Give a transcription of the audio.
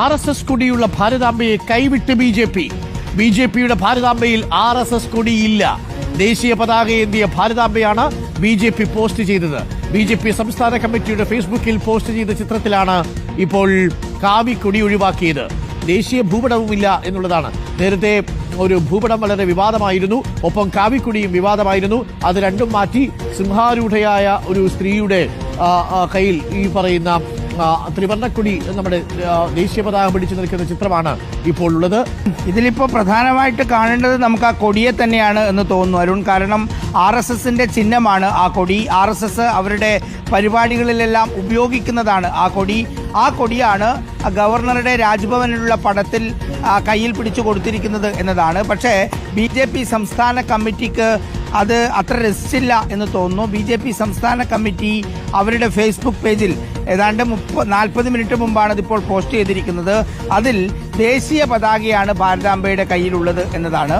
RSS കൊടിയുള്ള ഭാരതാംബയെ കൈവിട്ട് B J പിയുടെ ഭാരതാംബയിൽ RSS കൊടിയില്ല. ദേശീയ പതാകയേന്തിയ ഭാരതാംബയാണ് BJP പോസ്റ്റ് ചെയ്തത്. BJP സംസ്ഥാന കമ്മിറ്റിയുടെ ഫേസ്ബുക്കിൽ പോസ്റ്റ് ചെയ്ത ചിത്രത്തിലാണ് ഇപ്പോൾ കാവിക്കൊടി ഒഴിവാക്കിയത്. ദേശീയ ഭൂപടവുമില്ല എന്നുള്ളതാണ്. നേരത്തെ ഒരു ഭൂപടം വളരെ വിവാദമായിരുന്നു, ഒപ്പം കാവിക്കൊടിയും വിവാദമായിരുന്നു. അത് രണ്ടും മാറ്റി സിംഹാരൂഢയായ ഒരു സ്ത്രീയുടെ കയ്യിൽ ഈ പറയുന്ന ത്രിവർണ്ണക്കൊടി നമ്മുടെ ദേശീയ പതാക പിടിച്ചു നിൽക്കുന്ന ചിത്രമാണ് ഇപ്പോൾ ഉള്ളത്. ഇതിലിപ്പോ പ്രധാനമായിട്ട് കാണേണ്ടത് നമുക്ക് ആ കൊടിയെ തന്നെയാണ് എന്ന് തോന്നുന്നു അരുൺ. കാരണം RSSന്റെ ചിഹ്നമാണ് ആ കൊടി. RSS അവരുടെ പരിപാടികളിലെല്ലാം ഉപയോഗിക്കുന്നതാണ് ആ കൊടി. ആ കൊടിയാണ് ഗവർണറുടെ രാജ്ഭവനിലുള്ള പടത്തിൽ കയ്യിൽ പിടിച്ചു കൊടുത്തിരിക്കുന്നത് എന്നതാണ്. പക്ഷേ BJP സംസ്ഥാന കമ്മിറ്റിക്ക് അത് അത്ര രസിച്ചില്ല എന്ന് തോന്നുന്നു. BJP സംസ്ഥാന കമ്മിറ്റി അവരുടെ ഫേസ്ബുക്ക് പേജിൽ ഏതാണ്ട് 40 മിനിറ്റ് മുമ്പാണ് ഇതിപ്പോൾ പോസ്റ്റ് ചെയ്തിരിക്കുന്നത്. അതിൽ ദേശീയ പതാകയാണ് ഭാരതാംബയുടെ കയ്യിലുള്ളത് എന്നതാണ്.